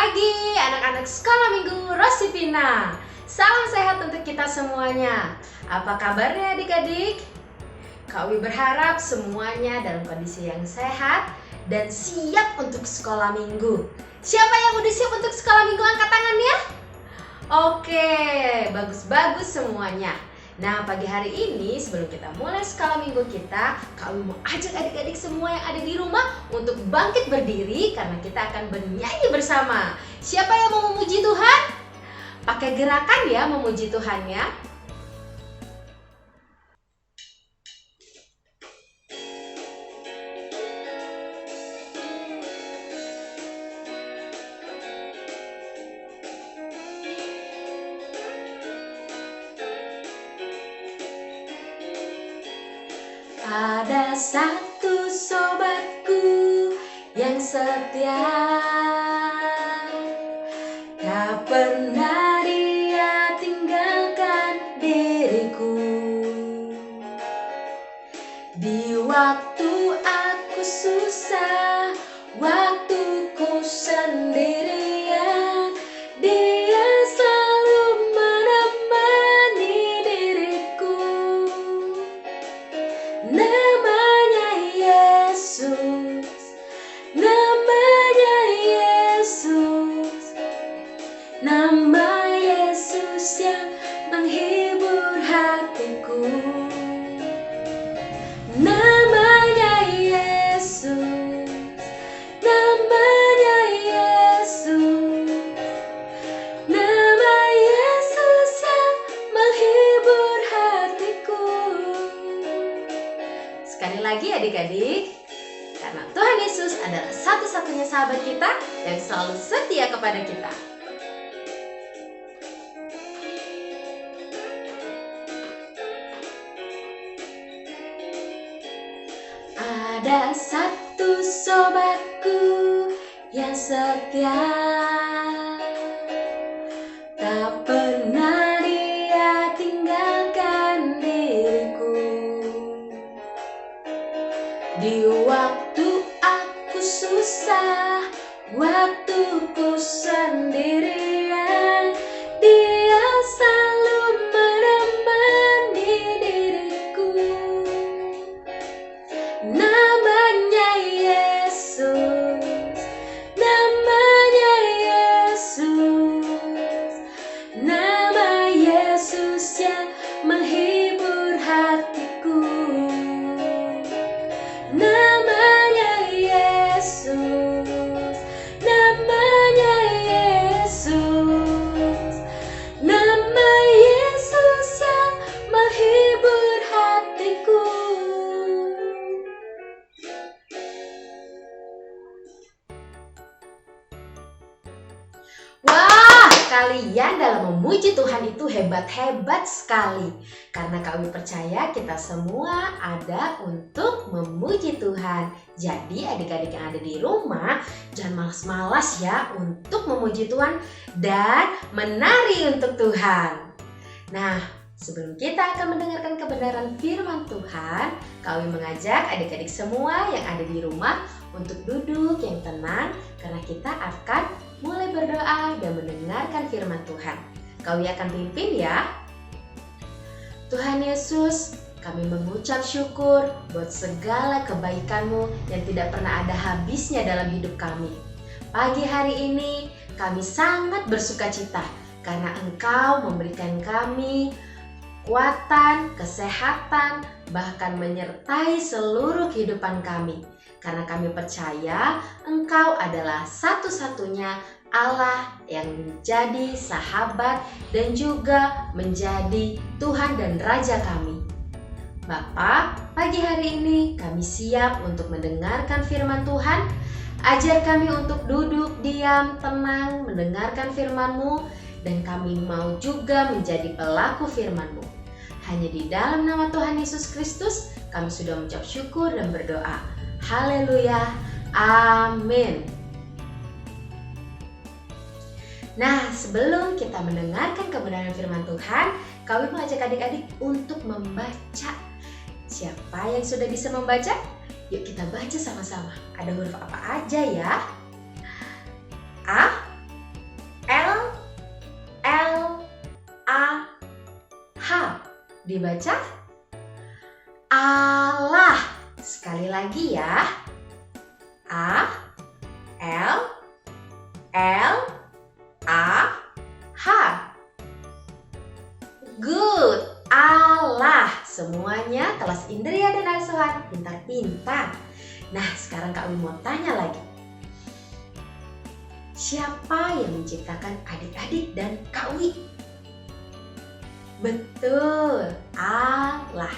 pagi anak-anak sekolah minggu Rosivina. Salam sehat untuk kita semuanya. Apa kabarnya adik-adik? Kak Wi berharap semuanya dalam kondisi yang sehat dan siap untuk sekolah minggu. Siapa yang udah siap untuk sekolah minggu angkat tangannya? Oke, bagus-bagus semuanya. Nah, pagi hari ini sebelum kita mulai sekolah minggu kita, Kak Wi mau ajak adik-adik semua yang ada di rumah untuk bangkit berdiri karena kita akan bernyanyi bersama. Siapa yang mau memuji Tuhan? Pakai gerakan ya memuji Tuhannya. Ada satu sobatku yang setia, tak pernah dia tinggalkan diriku. Di waktu aku susah, waktu ku sendirian, dia selalu menemani diriku. Namanya Yesus, namanya Yesus, nama Yesus yang menghibur hatiku. Namanya Yesus, namanya Yesus, nama Yesus yang menghibur hatiku. Sekali lagi adik-adik, karena Tuhan Yesus adalah satu-satunya sahabat kita yang selalu setia kepada kita. Ada satu sobatku yang setia, tak pernah dia tinggalkan diriku. Di waktu aku susah, waktu ku sendirian, dia selalu menemani diriku. Namanya Yesus, namanya Yesus, nama Yesus yang menghibur hatiku. Namanya Yesus, namanya Yesus, nama Yesus yang menghibur hatiku. Wah, kalian dalam memuji Tuhan itu hebat-hebat sekali. Karena kami percaya kita semua ada untuk memuji Tuhan. Jadi adik-adik yang ada di rumah, jangan malas-malas ya untuk memuji Tuhan dan menari untuk Tuhan. Nah, sebelum kita akan mendengarkan kebenaran firman Tuhan, kami mengajak adik-adik semua yang ada di rumah untuk duduk yang tenang karena kita akan mulai berdoa dan mendengarkan firman Tuhan. Kami akan pimpin ya. Tuhan Yesus, kami mengucap syukur buat segala kebaikan-Mu yang tidak pernah ada habisnya dalam hidup kami. Pagi hari ini kami sangat bersukacita karena Engkau memberikan kami kekuatan, kesehatan, bahkan menyertai seluruh kehidupan kami. Karena kami percaya Engkau adalah satu-satunya Allah yang menjadi sahabat dan juga menjadi Tuhan dan Raja kami. Bapa, pagi hari ini kami siap untuk mendengarkan firman Tuhan. Ajar kami untuk duduk, diam, tenang, mendengarkan firman-Mu, dan kami mau juga menjadi pelaku firman-Mu. Hanya di dalam nama Tuhan Yesus Kristus kami sudah mengucap syukur dan berdoa. Haleluya, amin. Nah, sebelum kita mendengarkan kebenaran firman Tuhan, kami mengajak adik-adik untuk membaca. Siapa yang sudah bisa membaca? Yuk kita baca sama-sama. Ada huruf apa aja ya? A, Dibaca Allah. Sekali lagi ya. A, L, L, A, H. Good. Allah. Semuanya kelas Indria dan Asuhan. Pintar-pintar. Nah, sekarang Kak Wi mau tanya lagi. Siapa yang menciptakan adik-adik dan Kak Wi? Betul, Allah.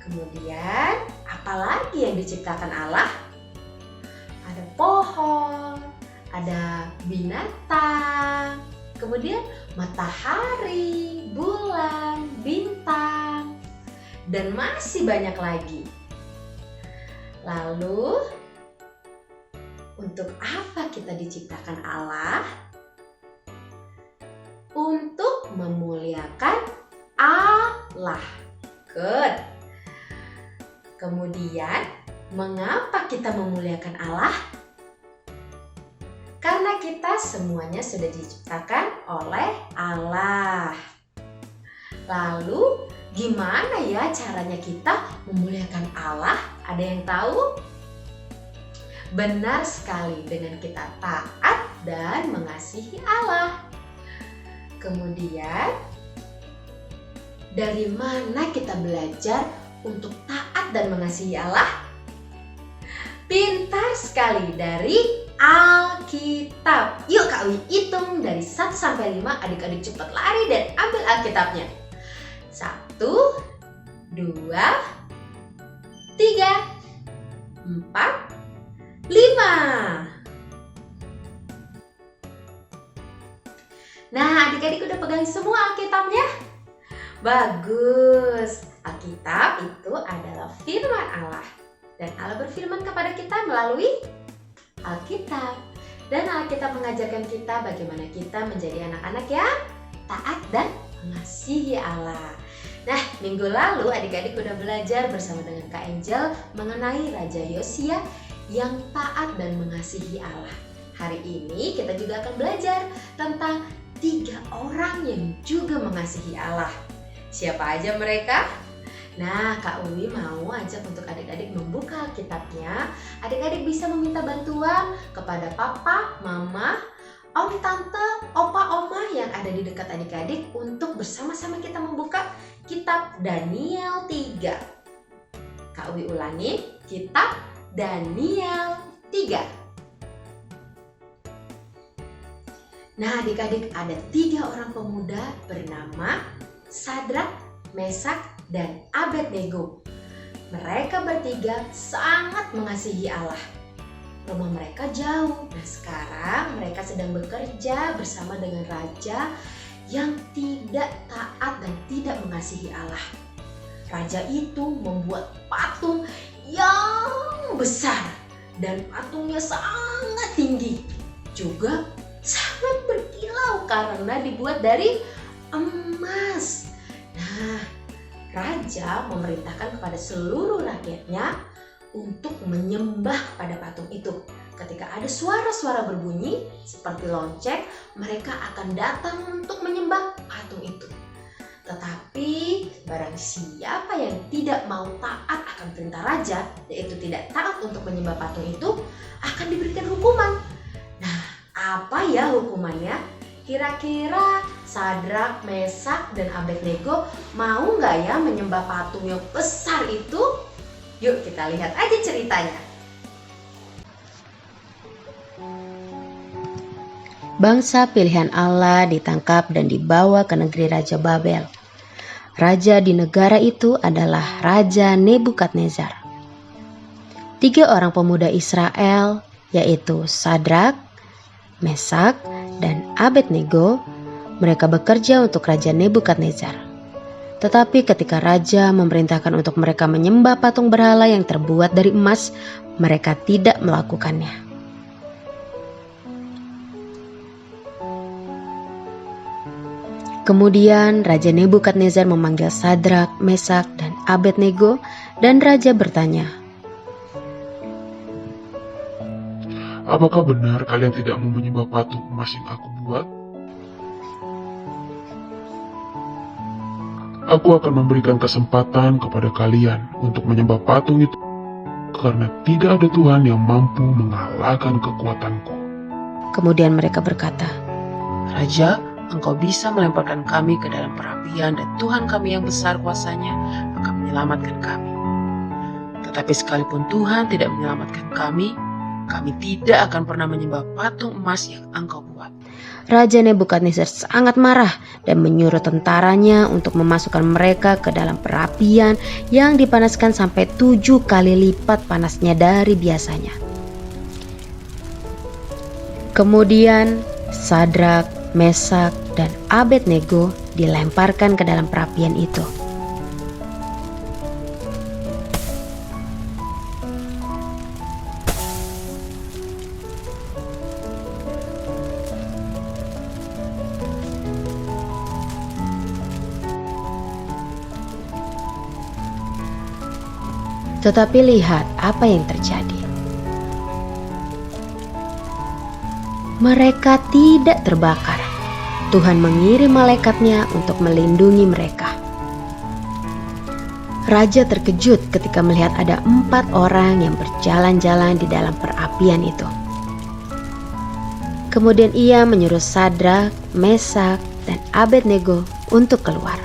Kemudian, apalagi yang diciptakan Allah? Ada pohon, ada binatang, kemudian matahari, bulan, bintang, dan masih banyak lagi. Lalu, untuk apa kita diciptakan Allah? Untuk memuliakan Allah. Good. Kemudian, mengapa kita memuliakan Allah? Karena kita semuanya sudah diciptakan oleh Allah. Lalu, gimana ya caranya kita memuliakan Allah? Ada yang tahu? Benar sekali, dengan kita taat dan mengasihi Allah. Kemudian, dari mana kita belajar untuk taat dan mengasihi Allah? Pintar sekali, dari Alkitab. Yuk Kak Wi hitung dari 1 sampai 5. Adik-adik cepat lari dan ambil Alkitabnya. 1, 2, 3, 4, 5. Nah, adik-adik udah pegang semua Alkitabnya? Bagus. Alkitab itu adalah firman Allah. Dan Allah berfirman kepada kita melalui Alkitab. Dan Alkitab mengajarkan kita bagaimana kita menjadi anak-anak yang taat dan mengasihi Allah. Nah, minggu lalu adik-adik udah belajar bersama dengan Kak Angel mengenai Raja Yosia yang taat dan mengasihi Allah. Hari ini kita juga akan belajar tentang 3 orang yang juga mengasihi Allah. Siapa aja mereka? Nah, Kak Wi mau ajak untuk adik-adik membuka Alkitabnya. Adik-adik bisa meminta bantuan kepada papa, mama, om, tante, opa, oma yang ada di dekat adik-adik untuk bersama-sama kita membuka kitab Daniel 3. Kak Wi ulangi, kitab Daniel 3. Nah, adik-adik, ada 3 orang pemuda bernama Sadrak, Mesak, dan Abednego. Mereka bertiga sangat mengasihi Allah. Rumah mereka jauh. Nah, sekarang mereka sedang bekerja bersama dengan raja yang tidak taat dan tidak mengasihi Allah. Raja itu membuat patung yang besar dan patungnya sangat tinggi. Juga sangat berkilau karena dibuat dari emas. Nah, raja memerintahkan kepada seluruh rakyatnya untuk menyembah pada patung itu. Ketika ada suara-suara berbunyi seperti lonceng, mereka akan datang untuk menyembah patung itu. Tetapi barang siapa yang tidak mau taat akan perintah raja, yaitu tidak taat untuk menyembah patung itu, akan diberikan hukuman. Nah, apa ya hukumannya? Kira-kira Sadrak, Mesak, dan Abednego mau nggak ya menyembah patung yang besar itu? Yuk kita lihat aja ceritanya. Bangsa pilihan Allah ditangkap dan dibawa ke negeri Raja Babel. Raja di negara itu adalah Raja Nebukadnezar. 3 orang pemuda Israel, yaitu Sadrak, Mesak, dan Abednego, mereka bekerja untuk Raja Nebukadnezar. Tetapi ketika raja memerintahkan untuk mereka menyembah patung berhala yang terbuat dari emas, mereka tidak melakukannya. Kemudian Raja Nebukadnezar memanggil Sadrak, Mesak, dan Abednego, dan raja bertanya, "Apakah benar kalian tidak mau menyembah patung emas yang aku buat?" Aku akan memberikan kesempatan kepada kalian untuk menyembah patung itu, karena tidak ada Tuhan yang mampu mengalahkan kekuatanku. Kemudian mereka berkata, Raja, engkau bisa melemparkan kami ke dalam perapian dan Tuhan kami yang besar kuasanya akan menyelamatkan kami. Tetapi sekalipun Tuhan tidak menyelamatkan kami tidak akan pernah menyembah patung emas yang engkau buat. Raja Nebukadnezar sangat marah dan menyuruh tentaranya untuk memasukkan mereka ke dalam perapian yang dipanaskan sampai 7 kali lipat panasnya dari biasanya. Kemudian Sadrak, Mesak, dan Abednego dilemparkan ke dalam perapian itu. Tetapi lihat apa yang terjadi. Mereka tidak terbakar. Tuhan mengirim malaikatnya untuk melindungi mereka. Raja terkejut ketika melihat ada 4 orang yang berjalan-jalan di dalam perapian itu. Kemudian ia menyuruh Sadrak, Mesak, dan Abednego untuk keluar.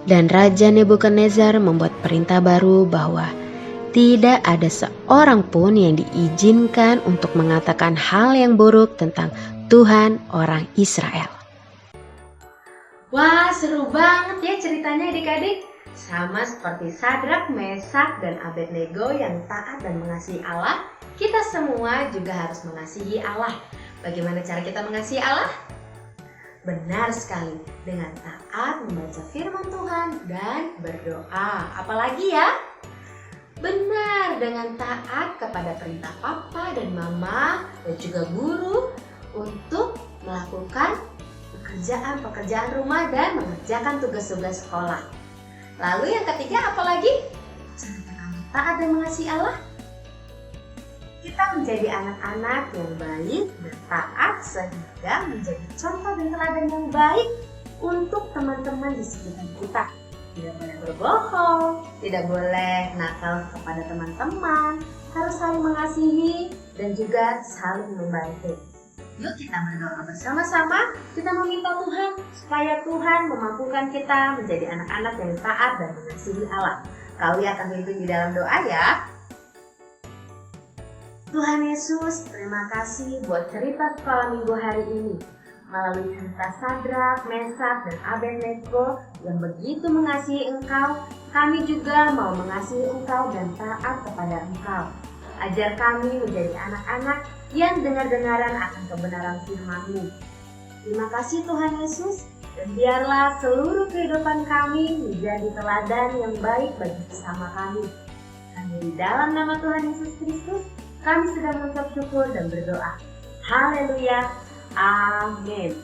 Dan Raja Nebukadnezar membuat perintah baru bahwa tidak ada seorang pun yang diizinkan untuk mengatakan hal yang buruk tentang Tuhan orang Israel. Wah, seru banget ya ceritanya adik-adik. Sama seperti Sadrak, Mesak, dan Abednego yang taat dan mengasihi Allah, kita semua juga harus mengasihi Allah. Bagaimana cara kita mengasihi Allah? Benar sekali, dengan taat membaca firman Tuhan dan berdoa. Apalagi ya? Benar, dengan taat kepada perintah papa dan mama dan juga guru untuk melakukan pekerjaan rumah dan mengerjakan tugas-tugas sekolah. Lalu yang ketiga apalagi? Cara taat dan mengasihi Allah. Kita menjadi anak-anak yang baik dan taat sehingga menjadi contoh dan teladan yang baik untuk teman-teman di sekitar kita. Tidak boleh berbohong, tidak boleh nakal kepada teman-teman, harus saling mengasihi dan juga saling membantu. Yuk kita berdoa bersama-sama, kita meminta Tuhan supaya Tuhan memampukan kita menjadi anak-anak yang taat dan mengasihi Allah. Kau akan pimpin di dalam doa ya. Tuhan Yesus, terima kasih buat cerita sekolah minggu hari ini. Melalui cerita Sadrak, Mesak, dan Abednego yang begitu mengasihi Engkau, kami juga mau mengasihi Engkau dan taat kepada Engkau. Ajar kami menjadi anak-anak yang dengar-dengaran akan kebenaran firman-Mu. Terima kasih Tuhan Yesus, dan biarlah seluruh kehidupan kami menjadi teladan yang baik bagi sesama kami. Dan di dalam nama Tuhan Yesus Kristus, kami sudah mengucap syukur dan berdoa. Haleluya. Amin.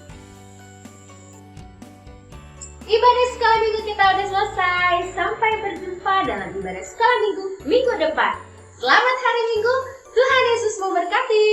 Ibadah sekolah minggu kita udah selesai. Sampai berjumpa dalam ibadah sekolah minggu depan. Selamat hari Minggu. Tuhan Yesus memberkati.